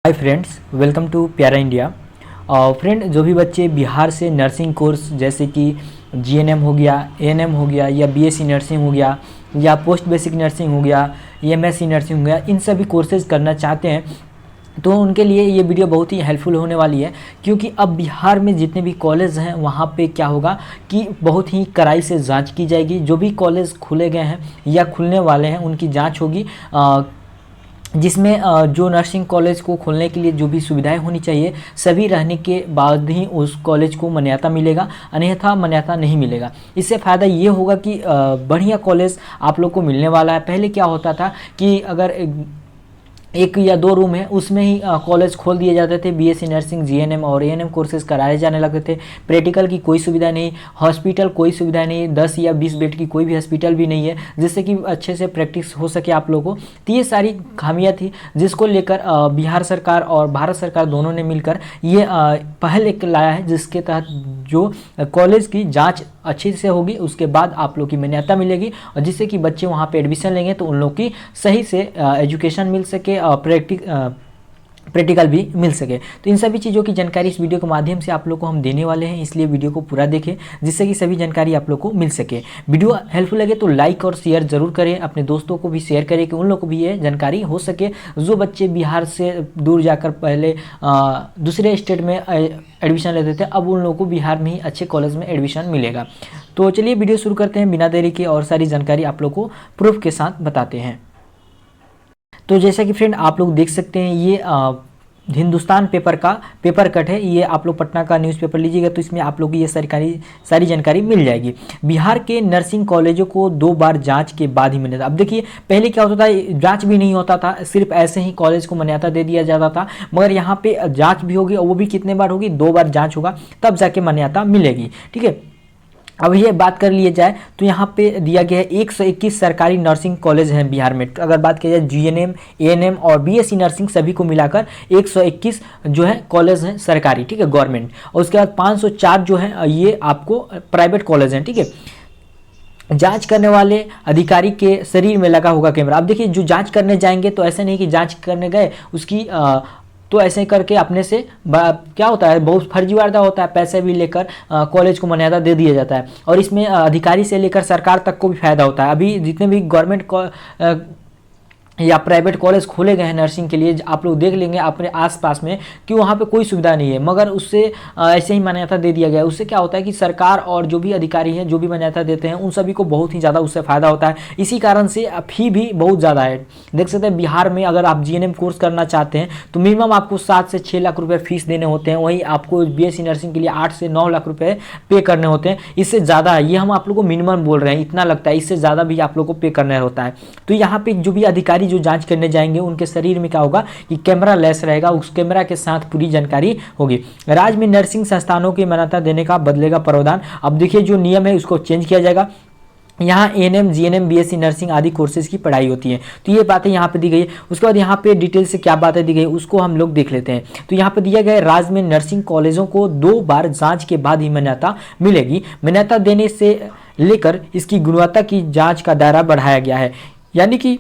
Hi friends, welcome to प्यारा India. Friend, जो भी बच्चे बिहार से नर्सिंग कोर्स जैसे कि जीएनएम हो गया, एएनएम हो गया, या बीएससी नर्सिंग हो गया, या पोस्ट बेसिक नर्सिंग हो गया, एमएससी नर्सिंग हो गया, इन सभी कोर्सेज करना चाहते हैं तो उनके लिए ये वीडियो बहुत ही हेल्पफुल होने वाली है। क्योंकि अब बिहार में जितने भी कॉलेज हैं वहाँ पे क्या होगा कि बहुत ही कड़ाई से जांच की जाएगी। जो भी कॉलेज खुले गए हैं या खुलने वाले हैं उनकी जांच होगी, जिसमें जो नर्सिंग कॉलेज को खोलने के लिए जो भी सुविधाएं होनी चाहिए सभी रहने के बाद ही उस कॉलेज को मान्यता मिलेगा, अन्यथा मान्यता नहीं मिलेगा। इससे फ़ायदा ये होगा कि बढ़िया कॉलेज आप लोग को मिलने वाला है। पहले क्या होता था कि अगर एक या दो रूम है उसमें ही कॉलेज खोल दिए जाते थे, बीएससी नर्सिंग, जीएनएम और एएनएम कोर्सेज कराए जाने लगते थे। प्रैक्टिकल की कोई सुविधा नहीं, हॉस्पिटल कोई सुविधा नहीं, 10 या 20 बेड की कोई भी हॉस्पिटल भी नहीं है जिससे कि अच्छे से प्रैक्टिस हो सके आप लोगों को। तो ये सारी खामियां थी जिसको लेकर बिहार सरकार और भारत सरकार दोनों ने मिलकर ये पहल एक लाया है, जिसके तहत जो कॉलेज की जाँच अच्छे से होगी उसके बाद आप लोग की मान्यता मिलेगी, और जिससे कि बच्चे वहाँ पे एडमिशन लेंगे तो उन लोग की सही से एजुकेशन मिल सके, प्रैक्टिकल भी मिल सके। तो इन सभी चीज़ों की जानकारी इस वीडियो के माध्यम से आप लोग को हम देने वाले हैं, इसलिए वीडियो को पूरा देखें जिससे कि सभी जानकारी आप लोग को मिल सके। वीडियो हेल्पफुल लगे तो लाइक और शेयर जरूर करें, अपने दोस्तों को भी शेयर करें कि उन लोग को भी ये जानकारी हो सके जो बच्चे बिहार से दूर जाकर पहले दूसरे स्टेट में एडमिशन लेते थे, अब उन लोगों को बिहार में ही अच्छे कॉलेज में एडमिशन मिलेगा। तो चलिए वीडियो शुरू करते हैं बिना देरी के, और सारी जानकारी आप लोग को प्रूफ के साथ बताते हैं। तो जैसा कि फ्रेंड आप लोग देख सकते हैं, ये हिंदुस्तान पेपर का पेपर कट है। ये आप लोग पटना का न्यूज़पेपर लीजिएगा तो इसमें आप लोग को ये सारी जानकारी मिल जाएगी। बिहार के नर्सिंग कॉलेजों को 2 बार जांच के बाद ही मान्यता। अब देखिए, पहले क्या होता था, जांच भी नहीं होता था, सिर्फ ऐसे ही कॉलेज को मान्यता दे दिया जाता था। मगर यहाँ पे जाँच भी होगी, और वो भी कितने बार होगी, 2 बार जाँच होगा तब जाके मान्यता मिलेगी। ठीक है, अब ये बात कर लिए जाए तो यहाँ पे दिया गया है 121 सरकारी नर्सिंग कॉलेज हैं बिहार में। अगर बात की जाए जीएनएम, एएनएम और बीएससी नर्सिंग सभी को मिलाकर 121 जो है कॉलेज हैं सरकारी, ठीक है, गवर्नमेंट। और उसके बाद 504 जो है ये आपको प्राइवेट कॉलेज हैं। ठीक है, जांच करने वाले अधिकारी के शरीर में लगा होगा कैमरा। अब देखिए, जो जांच करने जाएंगे तो ऐसा नहीं कि जांच करने गए उसकी तो ऐसे करके अपने से क्या होता है, बहुत फर्जीवाड़ा होता है, पैसे भी लेकर कॉलेज को मान्यता दे दिया जाता है, और इसमें अधिकारी से लेकर सरकार तक को भी फायदा होता है। अभी जितने भी गवर्नमेंट या प्राइवेट कॉलेज खोले गए हैं नर्सिंग के लिए, आप लोग देख लेंगे अपने आसपास में कि वहाँ पे कोई सुविधा नहीं है, मगर उससे ऐसे ही मान्यता दे दिया गया है। उससे क्या होता है कि सरकार और जो भी अधिकारी हैं जो भी मान्यता देते हैं उन सभी को बहुत ही ज़्यादा उससे फ़ायदा होता है। इसी कारण से फी भी बहुत ज़्यादा है। देख सकते हैं बिहार में अगर आप जीएनएम कोर्स करना चाहते हैं तो मिनिमम आपको 7 से 6 लाख रुपये फीस देने होते हैं। वहीं आपको बीएससी नर्सिंग के लिए 8 से 9 लाख रुपये पे करने होते हैं। इससे ज़्यादा है, ये हम आप लोग को मिनिमम बोल रहे हैं, इतना लगता है, इससे ज़्यादा भी आप लोग को पे करना होता है। तो यहाँ पे जो भी अधिकारी जो जांच करने जाएंगे उनके शरीर में क्या होगा कि कैमरा लेस रहेगा, उस कैमरा के साथ पूरी जानकारी होगी। राज्य में नर्सिंग संस्थानों की मान्यता देने का बदलेगा प्रावधान। अब देखिए, जो नियम है उसको चेंज किया जाएगा। यहाँ एएनएम, जीएनएम, बीएससी नर्सिंग आदि कोर्सेज की पढ़ाई होती है। तो ये बातें यहाँ पे दी गई है। उसके बाद यहाँ पे डिटेल से क्या बातें दी गई उसको हम लोग देख लेते हैं। तो यहाँ पे दिया गया है, राज्य में नर्सिंग कॉलेजों को 2 बार जांच के बाद ही मान्यता मिलेगी। मान्यता देने से लेकर इसकी गुणवत्ता की जाँच का दायरा बढ़ाया गया है। यानी कि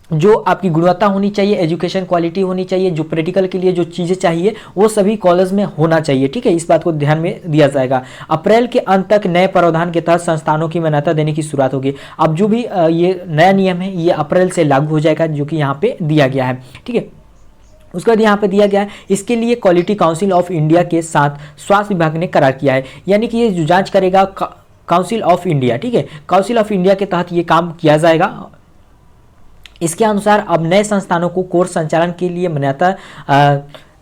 जो आपकी गुणवत्ता होनी चाहिए, एजुकेशन क्वालिटी होनी चाहिए, जो प्रैक्टिकल के लिए जो चीज़ें चाहिए वो सभी कॉलेज में होना चाहिए। ठीक है, इस बात को ध्यान में दिया जाएगा। अप्रैल के अंत तक नए प्रावधान के तहत संस्थानों की मान्यता देने की शुरुआत होगी। अब जो भी ये नया नियम है ये अप्रैल से लागू हो जाएगा, जो कि यहाँ पे दिया गया है। ठीक है, उसके बाद यहाँ पे दिया गया है, इसके लिए क्वालिटी काउंसिल ऑफ इंडिया के साथ स्वास्थ्य विभाग ने करार किया है। यानी कि ये जो जाँच करेगा काउंसिल ऑफ इंडिया, ठीक है, काउंसिल ऑफ इंडिया के तहत ये काम किया जाएगा। इसके अनुसार अब नए संस्थानों को कोर्स संचालन के लिए मान्यता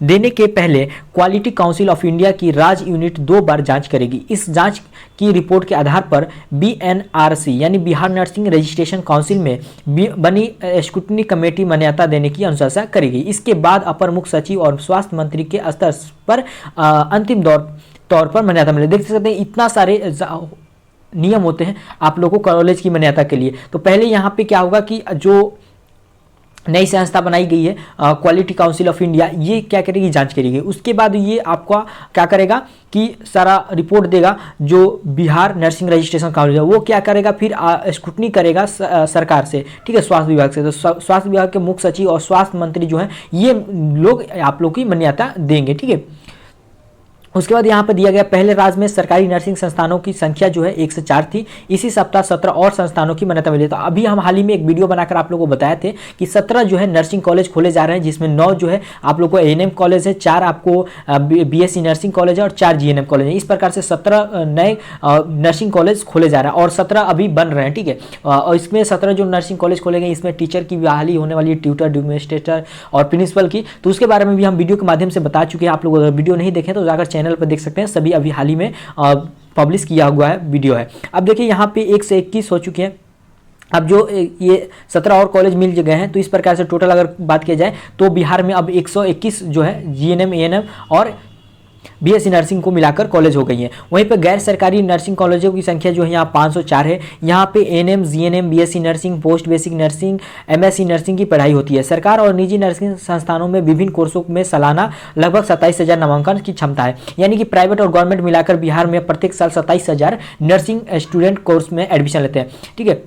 देने के पहले क्वालिटी काउंसिल ऑफ इंडिया की राज्य यूनिट 2 बार जांच करेगी। इस जांच की रिपोर्ट के आधार पर बीएनआरसी यानी बिहार नर्सिंग रजिस्ट्रेशन काउंसिल में बनी स्क्रूटनी कमेटी मान्यता देने की अनुशंसा करेगी। इसके बाद अपर मुख्य सचिव और स्वास्थ्य मंत्री के स्तर पर अंतिम तौर पर मान्यता मिलेगी। देख सकते हैं इतना सारे नियम होते हैं आप लोगों को कॉलेज की मान्यता के लिए। तो पहले यहाँ पे क्या होगा कि जो नई संस्था बनाई गई है क्वालिटी काउंसिल ऑफ इंडिया, ये क्या करेगी, जांच करेगी। उसके बाद ये आपका क्या करेगा कि सारा रिपोर्ट देगा। जो बिहार नर्सिंग रजिस्ट्रेशन काउंसिल है वो क्या करेगा, फिर स्क्रूटनी करेगा सरकार से, ठीक है, स्वास्थ्य विभाग से। तो स्वास्थ्य विभाग के मुख्य सचिव और स्वास्थ्य मंत्री जो हैं ये लोग आप लोग की मान्यता देंगे, ठीक है। उसके बाद यहाँ पर दिया गया पहले राज्य में सरकारी नर्सिंग संस्थानों की संख्या जो है 104 थी। इसी सप्ताह 17 और संस्थानों की मान्यता मिली। तो अभी हम हाल ही में एक वीडियो बनाकर आप लोगों को बताए थे कि 17 जो है नर्सिंग कॉलेज खोले जा रहे हैं, जिसमें 9 जो है आप लोग को एएनएम कॉलेज है, 4 आपको बीएससी नर्सिंग कॉलेज है और 4 जीएनएम कॉलेज है। इस प्रकार से 17 नए नर्सिंग कॉलेज खोले जा रहे हैं और 17 अभी बन रहे हैं, ठीक है। और इसमें 17 जो नर्सिंग कॉलेज खोले गए, इसमें टीचर की बहाली होने वाली है, ट्यूटर, एडमिनिस्ट्रेटर और प्रिंसिपल की। तो उसके बारे में भी हम वीडियो के माध्यम से बता चुके हैं। आप लोग अगर वीडियो नहीं देखें तो जाकर चैनल पर देख सकते हैं, सभी अभी हाल ही में पब्लिश किया हुआ है वीडियो है। अब देखिए यहाँ पे 1 से 21 हो चुके हैं। अब जो ये 17 और कॉलेज मिल गए हैं, तो इस प्रकार से टोटल अगर बात किया जाए तो बिहार में अब 121 जो है जीएनएम, एएनएम और बीएससी नर्सिंग को मिलाकर कॉलेज हो गई है। वहीं पर गैर सरकारी नर्सिंग कॉलेजों की संख्या जो है यहाँ 504 है। यहाँ पे ANM, GNM, BSc nursing, post basic nursing, MSc nursing की पढ़ाई होती है। सरकार और निजी नर्सिंग संस्थानों में विभिन्न कोर्सों में सालाना लगभग 27,000 नामांकन की क्षमता है। यानी कि प्राइवेट और गवर्नमेंट मिलाकर बिहार में प्रत्येक साल 27,000 नर्सिंग स्टूडेंट कोर्स में एडमिशन लेते हैं, ठीक है।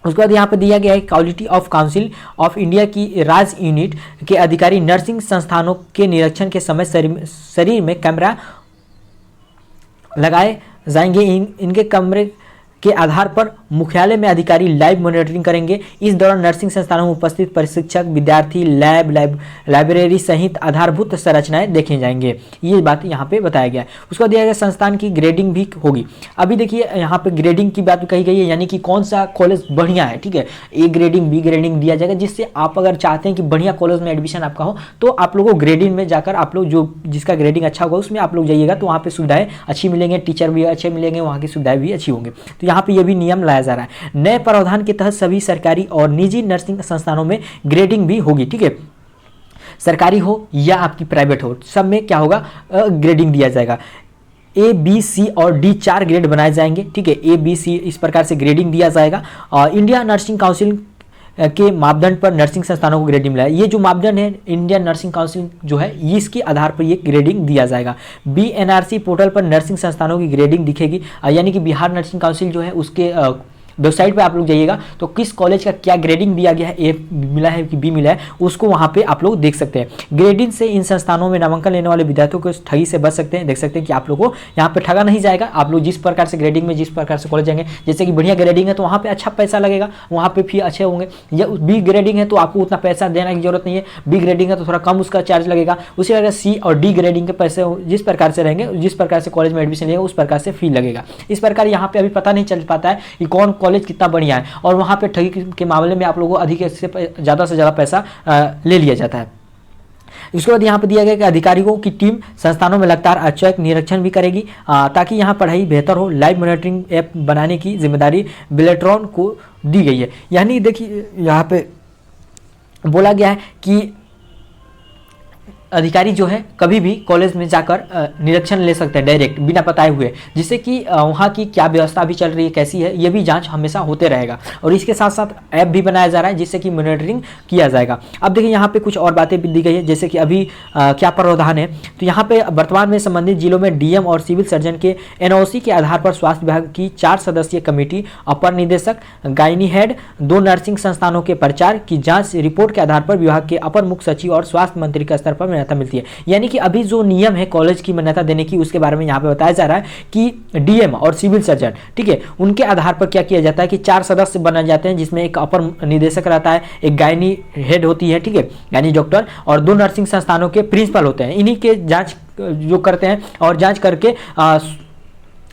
उसके बाद यहाँ पर दिया गया है quality of council of India की राज्य यूनिट के अधिकारी नर्सिंग संस्थानों के निरीक्षण के समय शरीर में कैमरा लगाए जाएंगे। इनके कमरे के आधार पर मुख्यालय में अधिकारी लाइव मॉनिटरिंग करेंगे। इस दौरान नर्सिंग संस्थानों में उपस्थित प्रशिक्षक, विद्यार्थी, लाइब्रेरी सहित आधारभूत संरचनाएं देखे जाएंगे। ये बात यहाँ पे बताया गया है। उसको दिया गया संस्थान की ग्रेडिंग भी होगी। अभी देखिए यहाँ पे ग्रेडिंग की बात कही गई है, यानी कि कौन सा कॉलेज बढ़िया है, ठीक है। ए ग्रेडिंग, बी ग्रेडिंग दिया जाएगा, जिससे आप अगर चाहते हैं कि बढ़िया कॉलेज में एडमिशन आपका हो तो आप लोगों को ग्रेडिंग में जाकर आप लोग जो जिसका ग्रेडिंग अच्छा होगा उसमें आप लोग जाइएगा, तो वहाँ पे सुविधाएं अच्छी मिलेंगे, टीचर भी अच्छे मिलेंगे, वहाँ की सुविधाएं भी अच्छी होंगी। तो यहाँ पे ये भी नियम लाया जा रहा है। नए प्रावधान के तहत सभी सरकारी और निजी नर्सिंग संस्थानों में ग्रेडिंग भी होगी, ठीक है। सरकारी हो या आपकी प्राइवेट हो, सब में क्या होगा, ग्रेडिंग दिया जाएगा। ए, बी, सी और डी 4 ग्रेड बनाए जाएंगे, ठीक है। ए, बी, सी इस प्रकार से ग्रेडिंग दिया जाएगा। इंडिया नर्सिंग काउंसिल के मापदंड पर नर्सिंग संस्थानों को ग्रेडिंग मिला है। ये जो मापदंड है इंडियन नर्सिंग काउंसिल जो है, इसके आधार पर ये ग्रेडिंग दिया जाएगा। बीएनआरसी पोर्टल पर नर्सिंग संस्थानों की ग्रेडिंग दिखेगी, यानी कि बिहार नर्सिंग काउंसिल जो है उसके वेबसाइट पे आप लोग जाइएगा तो किस कॉलेज का क्या ग्रेडिंग दिया गया है, ए मिला है कि बी मिला है, उसको वहाँ पे आप लोग देख सकते हैं। ग्रेडिंग से इन संस्थानों में नामांकन लेने वाले विद्यार्थियों को ठगी से बच सकते हैं। देख सकते हैं कि आप लोग को यहाँ पे ठगा नहीं जाएगा। आप लोग जिस प्रकार से ग्रेडिंग में जिस प्रकार से कॉलेज जाएंगे, जैसे कि बढ़िया ग्रेडिंग है तो वहाँ पे अच्छा पैसा लगेगा, वहाँ पे फी अच्छे होंगे। या बी ग्रेडिंग है तो आपको उतना पैसा देने की जरूरत नहीं है, बी ग्रेडिंग है तो थोड़ा कम उसका चार्ज लगेगा। उसी तरह सी और डी ग्रेडिंग के पैसे जिस प्रकार से रहेंगे, जिस प्रकार से कॉलेज में एडमिशन लेगा उस प्रकार से फी लगेगा। इस प्रकार यहाँ पे अभी पता नहीं चल पाता है कि कौन कॉलेज कितना बढ़िया है, और वहाँ पे ठगी के मामले में आप लोगों को अधिक से ज़्यादा पैसा ले लिया जाता है। इसके बाद यहाँ पे दिया गया कि अधिकारियों की टीम संस्थानों में लगातार औचक निरीक्षण भी करेगी ताकि यहाँ पढ़ाई बेहतर हो। लाइव मॉनिटरिंग ऐप बनाने की जिम्मेदारी बिलेट्रॉन को दी गई है। यानी देखिए यहाँ पे बोला गया है कि अधिकारी जो है कभी भी कॉलेज में जाकर निरीक्षण ले सकते हैं डायरेक्ट बिना बताए हुए, जिससे कि वहाँ की क्या व्यवस्था भी चल रही है, कैसी है, ये भी जांच हमेशा होते रहेगा। और इसके साथ साथ ऐप भी बनाया जा रहा है जिससे कि मॉनिटरिंग किया जाएगा। अब देखिए यहाँ पे कुछ और बातें भी दी गई है, जैसे कि अभी क्या प्रावधान है। तो यहाँ पे वर्तमान में संबंधित जिलों में डीएम और सिविल सर्जन के एनओसी के आधार पर स्वास्थ्य विभाग की 4 सदस्यीय कमेटी, अपर निदेशक, गायनी हेड, 2 नर्सिंग संस्थानों के प्रचार की जाँच रिपोर्ट के आधार पर विभाग के अपर मुख्य सचिव और स्वास्थ्य मंत्री के स्तर पर मान्यता मिलती है। यानी कि अभी जो नियम है कॉलेज की मान्यता देने की, उसके बारे में यहाँ पे बताया जा रहा है कि डीएम और सिविल सर्जन, ठीक है, उनके आधार पर क्या किया जाता है कि 4 सदस्य बनाए जाते हैं, जिसमें एक अपर निदेशक रहता है, एक गायनी हेड होती है, ठीक है, गायनी डॉक्टर, और 2 नर्सिंग संस्थानों के प्रिंसिपल होते हैं। इन्हीं के जांच जो करते हैं और जांच करके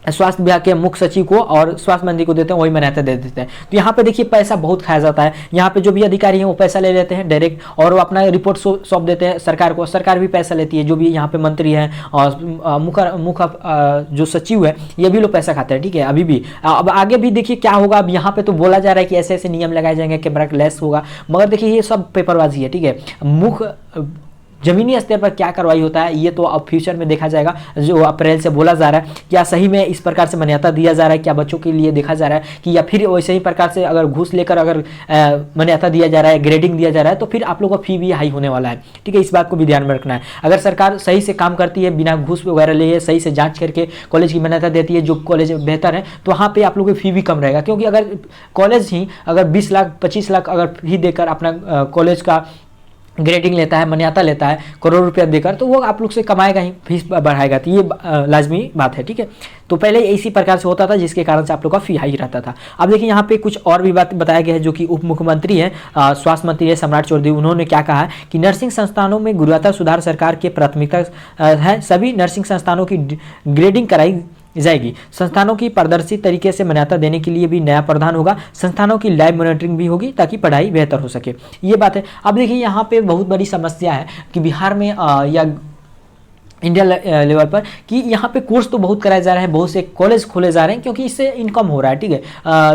स्वास्थ्य विभाग के मुख्य सचिव को और स्वास्थ्य मंत्री को देते हैं, वही मान्यता दे देते हैं। तो यहाँ पे देखिए पैसा बहुत खाया जाता है। यहाँ पे जो भी अधिकारी हैं वो पैसा ले लेते हैं डायरेक्ट, और वो अपना रिपोर्ट सौंप देते हैं सरकार को। सरकार भी पैसा लेती है, जो भी यहाँ पे मंत्री हैं और मुख्य जो सचिव है, ये भी लोग पैसा खाते हैं, ठीक है। अभी भी अब आगे भी देखिए क्या होगा। अब यहाँ पे तो बोला जा रहा है कि ऐसे ऐसे नियम लगाए जाएंगे, कैमरा लेस होगा, मगर देखिए ये सब पेपरबाजी है, ठीक है। मुख्य जमीनी स्तर पर क्या कार्रवाई होता है ये तो अब फ्यूचर में देखा जाएगा। जो अप्रैल से बोला जा रहा है, क्या सही में इस प्रकार से मान्यता दिया जा रहा है, क्या बच्चों के लिए देखा जा रहा है कि, या फिर वैसे ही प्रकार से अगर घूस लेकर अगर मान्यता दिया जा रहा है, ग्रेडिंग दिया जा रहा है, तो फिर आप लोगों का फी भी हाई होने वाला है। ठीक है, इस बात को भी ध्यान में रखना है। अगर सरकार सही से काम करती है, बिना घूस वगैरह लिए सही से जाँच करके कॉलेज की मान्यता देती है, जो कॉलेज बेहतर है, तो वहाँ पे आप लोगों की फी भी कम रहेगा। क्योंकि अगर कॉलेज ही अगर 20 लाख 25 लाख अगर फी देकर अपना कॉलेज का ग्रेडिंग लेता है, मान्यता लेता है करोड़ रुपया देकर, तो वो आप लोग से कमाएगा ही, फीस बढ़ाएगा, तो ये लाजमी बात है। ठीक है, तो पहले इसी प्रकार से होता था, जिसके कारण से आप लोग का फी हाई रहता था। अब देखिए यहाँ पे कुछ और भी बात बताया गया है, जो कि उप मुख्यमंत्री है, स्वास्थ्य मंत्री है सम्राट चौधरी, उन्होंने क्या कहा है कि नर्सिंग संस्थानों में गुणवत्ता सुधार सरकार की प्राथमिकता है। सभी नर्सिंग संस्थानों की ग्रेडिंग कराई जाएगी। संस्थानों की पारदर्शी तरीके से मान्यता देने के लिए भी नया प्रावधान होगा। संस्थानों की लाइव मॉनिटरिंग भी होगी ताकि पढ़ाई बेहतर हो सके। ये बात है। अब देखिए यहाँ पे बहुत बड़ी समस्या है कि बिहार में या इंडिया लेवल पर कि यहाँ पे कोर्स तो बहुत कराया जा रहा है, बहुत से कॉलेज खोले जा रहे हैं, क्योंकि इससे इनकम हो रहा है। ठीक है,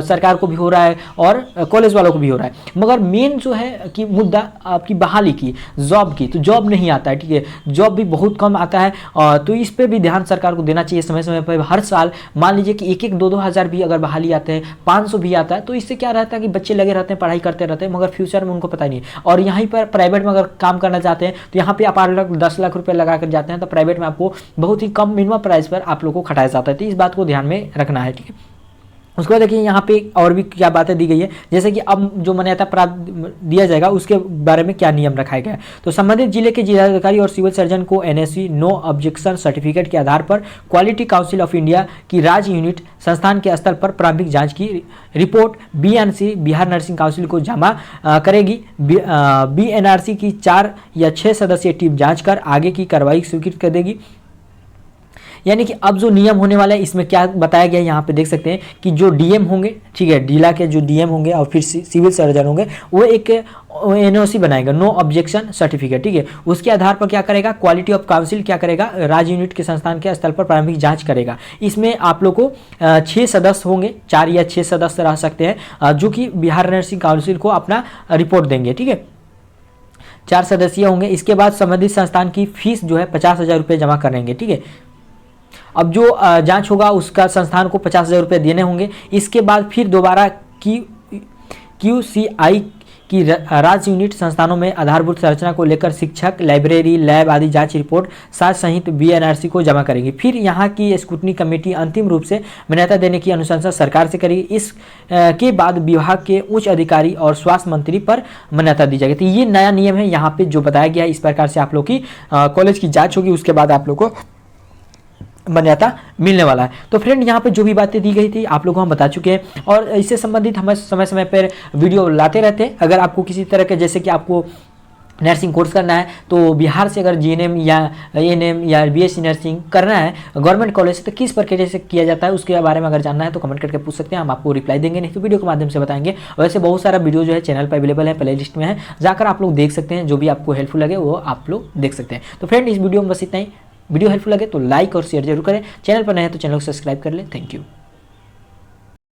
सरकार को भी हो रहा है और कॉलेज वालों को भी हो रहा है। मगर मेन जो है कि मुद्दा आपकी बहाली की, जॉब की, तो जॉब नहीं आता है। ठीक है, जॉब भी बहुत कम आता है, तो इस पर भी ध्यान सरकार को देना चाहिए समय समय पर। हर साल मान लीजिए कि 1-1, 2-2 हज़ार भी अगर बहाली आते हैं, 500 भी आता है, तो इससे क्या रहता है कि बच्चे लगे रहते हैं, पढ़ाई करते रहते हैं, मगर फ्यूचर में उनको पता नहीं है। और यहीं पर प्राइवेट में अगर काम करना चाहते हैं, तो यहाँ पे आप 8 लाख 10 लाख रुपये लगा कर जाते हैं, तो प्राइवेट में आपको बहुत ही कम मिनिमम प्राइस पर आप लोगों को खटाया जाता है। तो इस बात को ध्यान में रखना है। ठीक है, उसके बाद देखिए यहाँ पे और भी क्या बातें दी गई है, जैसे कि अब जो मान्यता प्राप्त दिया जाएगा उसके बारे में क्या नियम रखा गया है। तो संबंधित जिले के जिलाधिकारी और सिविल सर्जन को NSE नो ऑब्जेक्शन सर्टिफिकेट के आधार पर क्वालिटी काउंसिल ऑफ इंडिया की राज्य यूनिट संस्थान के स्तर पर प्रारंभिक जांच की report BNC Bihar nursing council को जमा करेगी। BNRC की 4 या 6 सदस्यीय टीम जाँच कर आगे की कार्रवाई स्वीकृत कर देगी। यानी कि अब जो नियम होने वाला है, इसमें क्या बताया गया है यहाँ पे देख सकते हैं कि जो DM होंगे, ठीक है, जिला के जो DM होंगे और फिर सिविल सर्जन होंगे, वो एक NOC बनाएगा, नो ऑब्जेक्शन सर्टिफिकेट। ठीक है, उसके आधार पर क्या करेगा, क्वालिटी ऑफ काउंसिल क्या करेगा, राज्य यूनिट के संस्थान के स्तर पर प्रारंभिक जांच करेगा। इसमें आप लोग को 6 सदस्य होंगे, 4 या 6 सदस्य रह सकते हैं, जो कि बिहार नर्सिंग काउंसिल को अपना रिपोर्ट देंगे। ठीक है, 4 सदस्य होंगे। इसके बाद संबंधित संस्थान की फीस जो है 50,000 रुपये जमा करेंगे। ठीक है, अब जो जांच होगा उसका संस्थान को 50,000 रुपये देने होंगे। इसके बाद फिर दोबारा QCI की राज्य यूनिट संस्थानों में आधारभूत संरचना को लेकर शिक्षक, लाइब्रेरी, लैब आदि जांच रिपोर्ट साथ सहित BNRC को जमा करेगी। फिर यहाँ की स्क्रूटनी कमेटी अंतिम रूप से मान्यता देने की अनुशंसा सरकार से करेगी। इस के बाद विभाग के उच्च अधिकारी और स्वास्थ्य मंत्री पर मान्यता दी जाएगी। तो ये नया नियम है यहाँ पे जो बताया गया है। इस प्रकार से आप लोग की कॉलेज की जाँच होगी, उसके बाद आप लोग को मान्यता मिलने वाला है। तो फ्रेंड यहाँ पे जो भी बातें दी गई थी आप लोगों को हम बता चुके हैं, और इससे संबंधित हम समय समय पर वीडियो लाते रहते हैं। अगर आपको किसी तरह के, जैसे कि आपको नर्सिंग कोर्स करना है, तो बिहार से अगर GNM या ANM या BSc नर्सिंग करना है गवर्नमेंट कॉलेज से, तो किस प्रकार से किया जाता है उसके बारे में अगर जानना है तो कमेंट करके पूछ सकते हैं, हम आपको रिप्लाई देंगे, नहीं तो वीडियो के माध्यम से बताएंगे। वैसे बहुत सारा वीडियो जो है चैनल पर अवेलेबल है, प्ले लिस्ट में है, जाकर आप लोग देख सकते हैं, जो भी आपको हेल्पफुल लगे वो आप लोग देख सकते हैं। तो फ्रेंड इस वीडियो में बस इतना ही। वीडियो हेल्पफुल लगे तो लाइक और शेयर जरूर करें। चैनल पर नए हैं तो चैनल को सब्सक्राइब कर लें। Thank you.